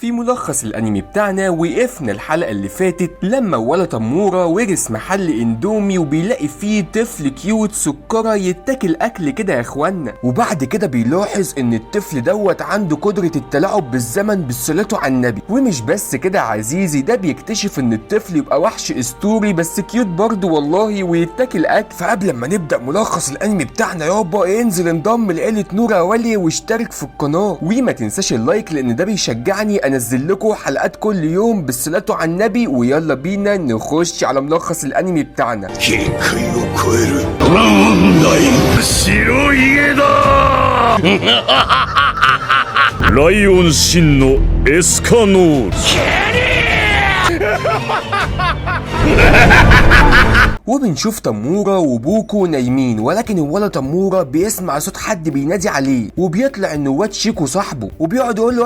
في ملخص الانمي بتاعنا وقفنا الحلقة اللي فاتت لما ولا تمورة ورث محل اندومي وبيلاقي فيه طفل كيوت سكرة يتاكل اكل كده يا اخوانا، وبعد كده بيلاحظ ان الطفل دوت عنده قدرة التلاعب بالزمن بالصلاة على النبي. ومش بس كده يا عزيزي، ده بيكتشف ان الطفل يبقى وحش اسطوري بس كيوت برضه والله ويتاكل اكل. فقبل ما نبدأ ملخص الانمي بتاعنا يابا انزل انضم لعيلة نورا ولي واشترك في القناة، وما تنساش اللايك لان ده بيشجعني انزل لكم حلقات كل يوم بالصلاة على النبي. ويلا بينا نخش على ملخص الانمي بتاعنا. ライオン真のエスカノール وبنشوف تمورة وبوكو نايمين، ولكن الولد تمورة بيسمع صوت حد بينادي عليه وبيطلع انه واد شيكو صاحبه، وبيقعد يقول له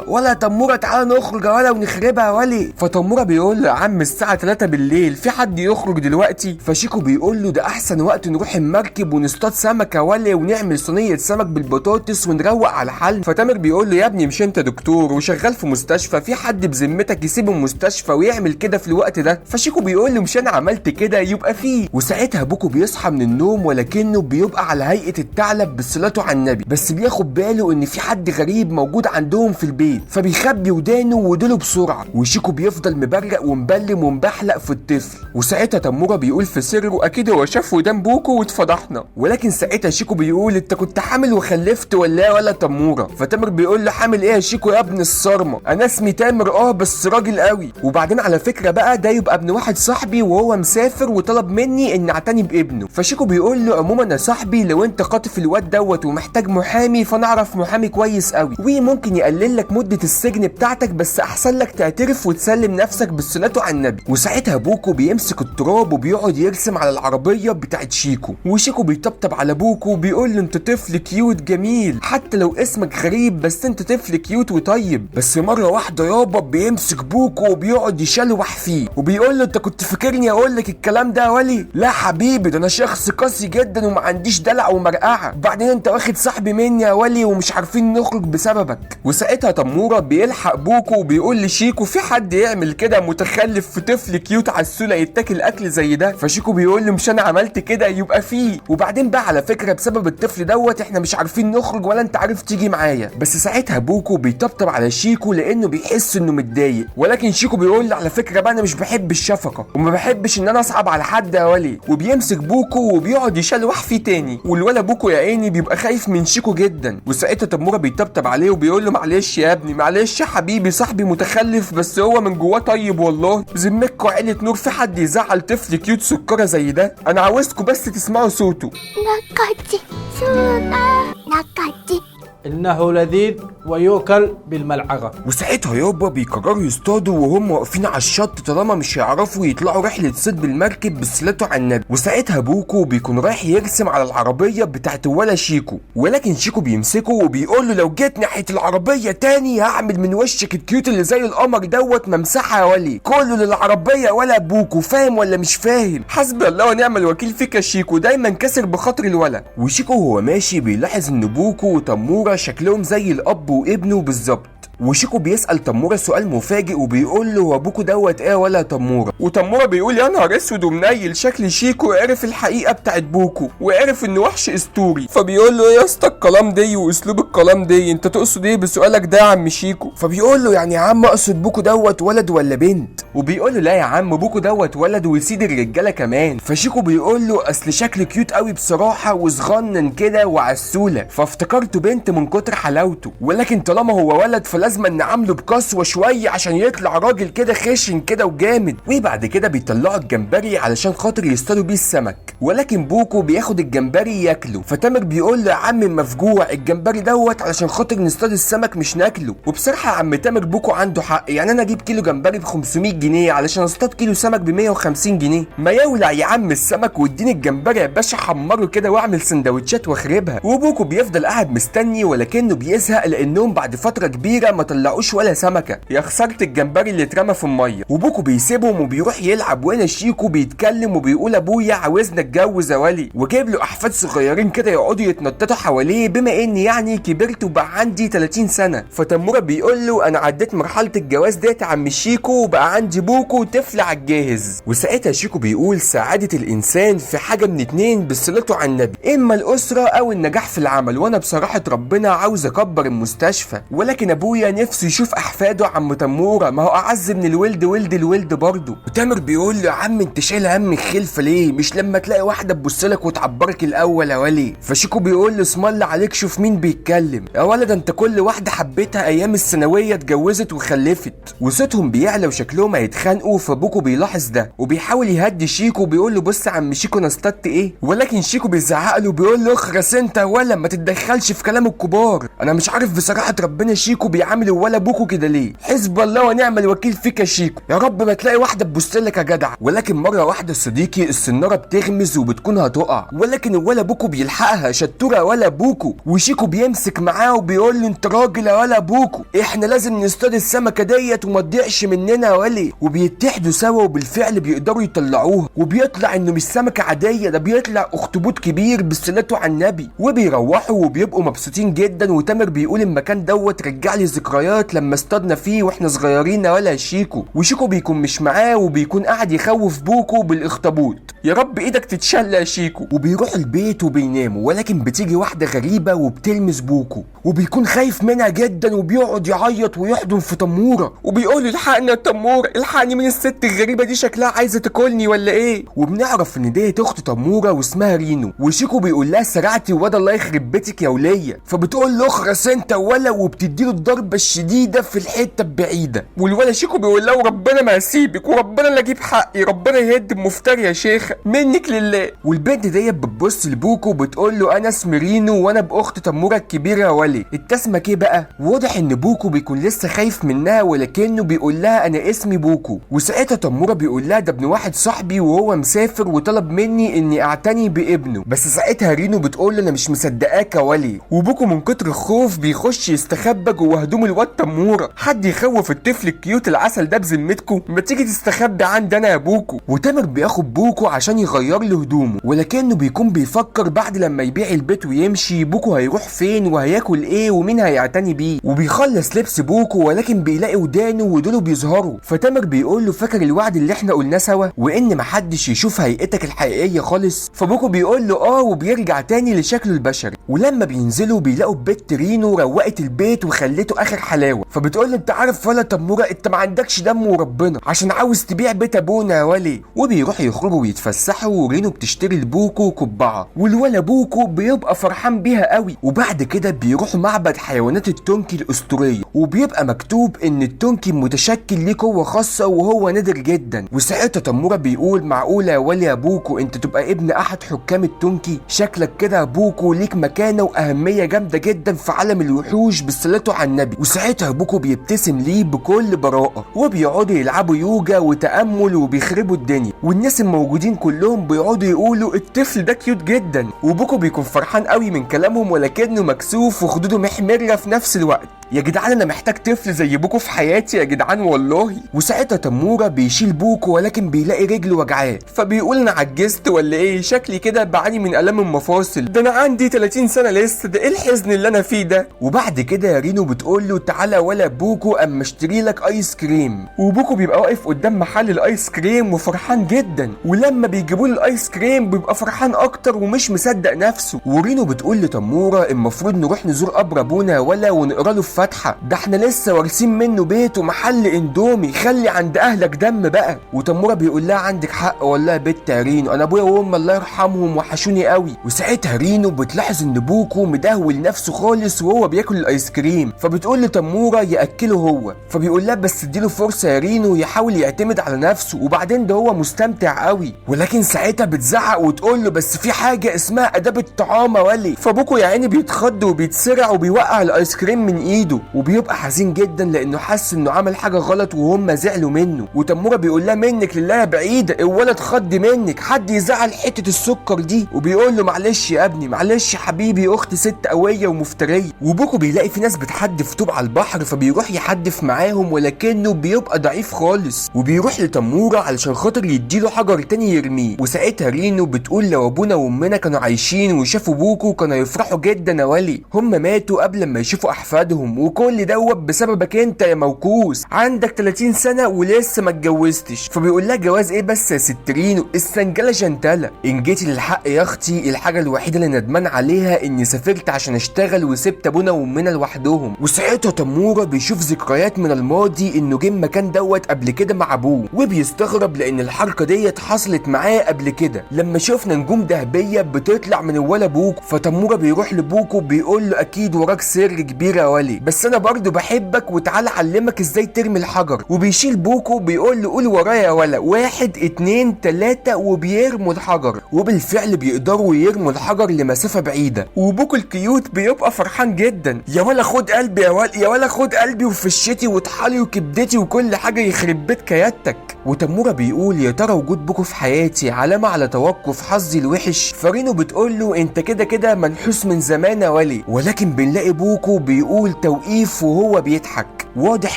ولا تمورة تعالى نخرج ولا ونخربها ولي. فتمورة بيقول له يا عم الساعة 3 بالليل في حد يخرج دلوقتي؟ فشيكو بيقول له ده احسن وقت نروح المركب ونصطاد سمكة ولي ونعمل صينية سمك بالبطاطس ونروق على حالنا. فتامر بيقول له يا ابني مش انت دكتور وشغال في مستشفى، في حد بذمتك يسيب المستشفى ويعمل كده في الوقت ده؟ فشيكو بيقول له مش انا عملت كده يبقى فيه. وساعتها بوكو بيصحى من النوم ولكنه بيبقى على هيئة الثعلب بالصلاة على النبي، بس بياخد باله ان في حد غريب موجود عندهم في البيت، فبيخبي ودانه وديله بسرعة. وشيكو بيفضل مبرق ومبلم ومبحلق في الطفل. وساعتها تمورة بيقول في سره اكيد هو شاف ودان بوكو واتفضحنا. ولكن ساعتها شيكو بيقول انت كنت حامل وخلفت ولا تمورة؟ فتامر بيقول له حامل ايه يا شيكو يا ابن الصرمة؟ انا اسمي تامر بس راجل قوي. وبعدين على فكرة بقى ده يبقى ابن واحد صاحبي وهو مسافر وطلب مني ان اعتني بابنه. فشيكو بيقول له عموما يا صاحبي لو انت خاطف الواد دوت ومحتاج محامي فانا اعرف محامي كويس قوي وممكن يقلل لك مده السجن بتاعتك، بس احسن لك تعترف وتسلم نفسك بالصلاة على النبي. وساعتها بوكو بيمسك التراب وبيقعد يرسم على العربيه بتاعت شيكو، وشيكو بيطبطب على بوكو وبيقول له انت طفل كيوت جميل حتى لو اسمك غريب، بس انت طفل كيوت وطيب. بس مره واحده يابا بيمسك بوكو وبيقعد يشلوح فيه وبيقول له انت كنت فاكرني اقول لك الكلام ده ولي؟ لا حبيبي ده انا شخص قاسي جدا وما عنديش دلع ومرقعه، بعدين انت واخد صاحبي مني يا ولي ومش عارفين نخرج بسببك. وساعتها تمورة بيلحق بوكو وبيقول لشيكو في حد يعمل كده متخلف في طفل كيوت عسولة يتاكل اكل زي ده؟ فشيكو بيقول له مش انا عملت كده يبقى فيه. وبعدين بقى على فكره بسبب الطفل دوت احنا مش عارفين نخرج ولا انت عارف تيجي معايا. بس ساعتها بوكو بيطبطب على شيكو لانه بيحس انه متضايق، ولكن شيكو بيقول له على فكره بقى انا مش بحب الشفقه وما بحبش ان انا اصعب على حد يا ولي. وبيمسك بوكو وبيقعد يشلوح فيه تاني، والولا بوكو يا عيني بيبقى خايف من شيكو جدا. وساعتها تمورة بيطبطب عليه وبيقول له معلش يا ابني معلش يا حبيبي صاحبي متخلف بس هو من جواه طيب والله، بذمتكوا عيلة نور في حد يزعل طفل كيوت سكرة زي ده؟ انا عاوزكوا بس تسمعوا صوته. نكاتي سونا نكاتي إنه لذيذ ويؤكل بالملعقة. وساعتها يابا بيقرروا يصطادوا وهم واقفين على الشط طالما مش هيعرفوا يطلعوا رحلة صيد بالمركب بالصلاة على النبي. وساعتها بوكو بيكون رايح يرسم على العربية بتاعت ولا شيكو، ولكن شيكو بيمسكه وبيقول له لو جيت ناحية العربية تاني هعمل من وشك الكيوت اللي زي القمر دوت ممسحة يا ولي، كله للعربية ولا بوكو، فاهم ولا مش فاهم؟ حسبي الله ونعم الوكيل فيك يا شيكو، دايما كسر بخاطر الولا. وشيكو وهو ماشي بيلاحظ ان بوكو وتمورة شكلهم زي الاب وابنه بالظبط. وشيكو بيسأل تمورة سؤال مفاجئ وبيقول له هو بوكو دوت ايه ولا تمورة؟ وتمورة بيقول يا نهار اسود ومنيل شكل شيكو عرف الحقيقة بتاعت بوكو وعرف انه وحش اسطوري. فبيقول له ايه يا اسطى الكلام دي واسلوب الكلام دي، انت تقصد ايه بسؤالك ده يا عم شيكو؟ فبيقول له يعني يا عم اقصد بوكو دوت ولد ولا بنت؟ وبيقول له لا يا عم بوكو دوت ولد وسيد الرجاله كمان. فشيكو بيقول له اصل شكل كيوت قوي بصراحة وصغنن كده وعسولة فافتكرته بنت من كتر حلاوته، ولكن طالما هو ولد لازم نعامله بقسوه شويه عشان يطلع راجل كده خشن كده وجامد. وبعد كده بيطلعوا الجمبري علشان خاطر يصطادوا بيه السمك، ولكن بوكو بياخد الجمبري ياكله. فتامر بيقول له يا عم مفجوع الجمبري دوت علشان خاطر نصطاد السمك مش ناكله. وبصراحه يا عم تامر بوكو عنده حق، يعني انا اجيب كيلو جمبري ب 500 جنيه علشان اصطاد كيلو سمك ب 150 جنيه. ما يولع يا عم السمك واديني الجمبري يا باشا، حمره كده واعمل سندوتشات واخربها. وبوكو بيفضل قاعد مستني ولكنه بيزهق لانهم بعد فتره كبيره ما طلعوش ولا سمكه، يا خساره الجمبري اللي اترمى في الميه. وبوكو بيسيبهم وبيروح يلعب، وهنا شيكو بيتكلم وبيقول ابويا عاوزنا اتجوز يا ولي، وجايب له احفاد صغيرين كده يقعدوا يتنططوا حواليه بما اني يعني كبرت وبقى عندي 30 سنه. فتموره بيقول له انا عديت مرحله الجواز ديت يا عم شيكو وبقى عندي بوكو طفل على الجاهز. وساعتها شيكو بيقول سعاده الانسان في حاجه من اتنين بصلته على النبي، اما الاسره او النجاح في العمل، وانا بصراحه ربنا عاوز اكبر المستشفى، ولكن ابويا نفسه يشوف احفاده عم تموره، ما هو اعز من الولد ولد الولد برضه. وتامر بيقول له يا عم انت شايل هم الخلفه ليه؟ مش لما تلاقي واحده تبصلك وتعبرك الاول يا ولي؟ فشيكو بيقول له اسم الله عليك شوف مين بيتكلم يا ولد، انت كل واحده حبيتها ايام الثانويه اتجوزت وخلفت. وصوتهم بيعلى وشكلهم هيتخانقوا، فبوكو بيلاحظ ده وبيحاول يهدي شيكو وبيقول له بص يا عم شيكو انا اصطدت ايه، ولكن شيكو بيزعق له وبيقول له اخرس انت ولا ما تتدخلش في كلام الكبار. انا مش عارف بصراحه ربنا شيكو بيعامل ولا بوكو كده ليه؟ حسب الله ونعم الوكيل فيك يا شيكو، يا رب ما تلاقي واحده تبص لك يا جدع. ولكن مره واحده صديقي السناره بتغمز وبتكون هتقع، ولكن ولا بوكو بيلحقها، شطوره ولا بوكو. وشيكو بيمسك معاه وبيقول له انت راجل يا ولا بوكو، احنا لازم نصطاد السمكه ديت وما تضيعش مننا يا ولي. وبيتحدوا سوا وبالفعل بيقدروا يطلعوها، وبيطلع انه مش سمكه عاديه، ده بيطلع اخطبوط كبير بصلته على النبي. وبيروحوا وبيبقوا مبسوطين جدا. وتامر بيقول المكان دوت رجع لي ذكريات لما اصطادنا فيه واحنا صغيرين ولا شيكو. وشيكو بيكون مش معاه وبيكون قاعد يخوف بوكو بالاخطبوط، يا رب ايدك تتشل يا شيكو. وبيروح البيت وبيناموا، ولكن بتيجي واحده غريبه وبتلمس بوكو وبيكون خايف منها جدا وبيقعد يعيط ويحضن في تموره وبيقول له الحقني يا تموره، الحقني من الست الغريبه دي، شكلها عايزه تاكلني ولا ايه. وبنعرف ان ديت اخت تموره واسمها رينو. وشيكو بيقول لها سرعتي وده الله يخرب بيتك يا وليه، فبتقول له اخرس انت ولا، وبتديله الضربه الشديده في الحته البعيده. والولا شيكو بيقول له ربنا ما هسيبك وربنا اللي اجيب حقي، ربنا يهد بمفتري يا شيخه منك لله. والبنت ديت بتبص لبوكو وبتقول له انا اسمي رينو وانا باخت تموره الكبيره يا ولي، انت اسمك ايه بقى؟ واضح ان بوكو بيكون لسه خايف منها ولكنه بيقول لها انا اسمي بوكو. وساعتها تموره بيقول لها ده ابن واحد صاحبي وهو مسافر وطلب مني اني اعتني بابنه. بس ساعتها رينو بتقول له انا مش مصدقاك يا ولي. وبوكو من كتر الخوف بيخش يستخبى جوه هدوم الواد تموره. حد يخوف الطفل الكيوت العسل ده بذمتكم؟ ما تيجي تستخبى عندي انا يا بوكو. وتامر بياخد بوكو عشان يغير له هدومه، ولكنه بيكون بيفكر بعد لما يبيع البيت ويمشي بوكو هيروح فين وهياكل ايه ومين هيعتني بيه. وبيخلص لبس بوكو ولكن بيلاقي ودانه ودوله بيظهروا. فتامر بيقول له فاكر الوعد اللي احنا قلناه سوا وان محدش يشوف هيئتك الحقيقيه خالص؟ فبوكو بيقول له وبيرجع تاني لشكله البشري. ولما بينزلوا بيلاقوا بيت رينو روقت البيت وخلته اخر حلاوه. فبتقول له انت عارف ولا تموره انت ما عندكش دم وربنا عشان عاوز تبيع بيت ابونا يا ولي. وبيروحوا يخرجوا ويتفسحوا ورينو بتشتري لبوكو قبعه، والولا بوكو بيبقى فرحان بيها قوي. وبعد كده بيروحوا معبد حيوانات التونكي الاسطوريه، وبيبقى مكتوب ان التونكي متشكل ليه قوه خاصه وهو نادر جدا. وساعتها تموره بيقول معقوله يا ولي يا بوكو انت تبقى ابن احد حكام التونكي؟ شكلك كده يا بوكو ليك مكانه واهميه جامده جدا في عالم الوحوش بصلته على النبي. وساعتها بوكو بيبتسم ليه بكل براءه، وبيقعدوا يلعبوا يوجا وتامل وبيخربوا الدنيا. والناس الموجودين كلهم بيقعدوا يقولوا الطفل ده كيوت جدا. وبوكو بيكون فرحان قوي من كلامهم ولكنه مكسوف وخدوده محمره في نفس الوقت. يا جدعان انا محتاج طفل زي بوكو في حياتي يا جدعان والله. وساعتها تموره بيشيل بوكو ولكن بيلاقي رجله وجعاه، فبيقول انا عجزت ولا ايه؟ شكلي كده بعاني من الام المفاصل، ده انا عندي 30 سنه لسه، ده ايه الحزن اللي انا فيه ده؟ وبعد كده رينو بتقول له تعالى ولا بوكو اما اشتري لك ايس كريم. وبوكو بيبقى واقف قدام محل الايس كريم وفرحان جدا، ولما بيجيبوا له الايس كريم بيبقى فرحان اكتر ومش مصدق نفسه. ورينو بتقول لتموره المفروض نروح نزور قبر ابونا ولا ونقرا له فاتحه، ده احنا لسه وارثين منه بيت ومحل اندومي، خلي عند اهلك دم بقى. وتموره بيقول لها عندك حق والله يا بنت يا رينو، انا ابويا وامي الله يرحمهم وحشوني قوي. وساعتها رينو بتلاحظ ان بوكو مدهول نفسه خالص وهو بياكل الايس كريم، فبتقول لتموره ياكله هو. فبيقول لها بس اديله فرصه يا رينو يحاول يعتمد على نفسه وبعدين ده هو مستمتع قوي. ولكن ساعتها بتزعق وتقول له بس في حاجه اسمها اداب الطعام يا ولي. فبوكو يا عيني بيتخض وبيتسرع وبيوقع الايس كريم من ايده، وبيبقى حزين جدا لانه حس انه عمل حاجه غلط وهم زعلوا زعلوا منه، وتموره بيقول لها منك لله يا بعيده، الولد خض منك، حد يزعل حته السكر دي. وبيقول له معلش يا ابني، معلش حبيبي، اختي ست قويه ومفتريه. وبوكو بيلاقي في ناس بتحدف طوب على البحر، فبيروح يحدف معاهم، ولكنه بيبقى ضعيف خالص، وبيروح لتموره علشان خاطر يديله حجر تاني يرميه. وساعتها رينو بتقول لو ابونا وامنا كانوا عايشين وشافوا بوكو كانوا يفرحوا جدا يا ولي، هم ماتوا قبل ما يشوفوا احفادهم، وكل دوت بسببك انت يا موكوس، عندك 30 سنه ولسه ما اتجوزتش. فبيقول لها جواز ايه بس يا ست رينو، السنجله جنتله، ان جيتي للحق يا اختي الحاجه الوحيده اللي ندمان عليها اني سافرت عشان اشتغل وسبت ابونا وامنا لوحدهم. وساعتها تموره بيشوف ذكريات من الماضي انه جه المكان دوت قبل كده مع ابوه، وبيستغرب لان الحركه ديت حصلت معاه قبل كده لما شفنا نجوم ذهبيه بتطلع من ولا بوكو. فتموره بيروح لبوكو بيقول له اكيد وراك سر كبير يا ولي، بس انا برضو بحبك وتعالى اعلمك ازاي ترمي الحجر. وبيشيل بوكو بيقول له قول ورايا يا ولا، 1 2 3، وبيرموا الحجر، وبالفعل بيقدروا يرموا الحجر لمسافه بعيده. وبوكو الكيوت بيبقى فرحان جدا، يا ولا خد قلبي يا ولا، يا ولا خد قلبي وفشتي وطحالي وكبدتي وكل حاجه يخرب بيت كيادتك. وتموره بيقول يا ترى وجود بوكو في حياتي علامه على توقف حظي الوحش. فرينو بتقول له انت كده كده منحوس من زمان يا ولي، ولكن بنلاقي بوكو بيقول توقيف وهو بيضحك، واضح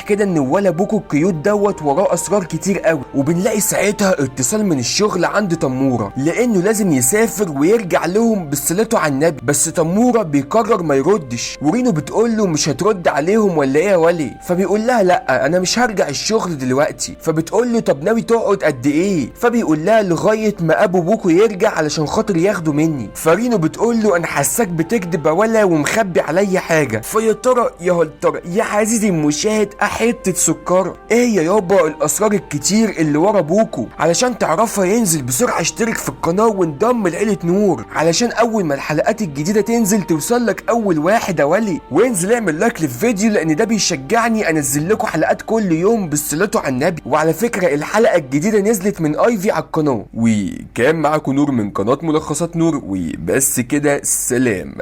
كده ان ولا بوكو الكيوت دوت وراه اسرار كتير قوي. وبنلاقي ساعتها اتصال من الشغل عند تموره لانه لازم يسافر ويرجع لهم بصلته على النبي، بس تموره بيقرر ما يردش. ورينو بتقول له مش هترد عليهم ولا ايه يا ولي؟ فبيقول لها لا انا مش هرجع الشغل دلوقتي. فبتقول له طب ناوي تقعد قد ايه؟ فبيقول لها لغايه ما ابو بوكو يرجع علشان خاطر ياخده مني. فرينو بتقول له انا حاساك بتكذب يا ولا ومخبي عليا حاجه. فيا ترى يا هل ترى يا عزيزي المشاهد حته سكره ايه يا يابا الاسرار الكتير اللي ورا بوكو؟ علشان تعرفها ينزل بسرعه اشترك في القناه وانضم لعيله نور علشان اول ما الحلقات الجديده تنزل توصلك اول واحد يا ولي. وانزل اعمل لايك للفيديو لان ده بيشجعني انزل لكم حلقات كل يوم بالصلاه على النبي. وعلى فكره الحلقه الجديده نزلت من ايفي على القناه. وكان معاكم نور من قناه ملخصات نور، وبس كده، سلام.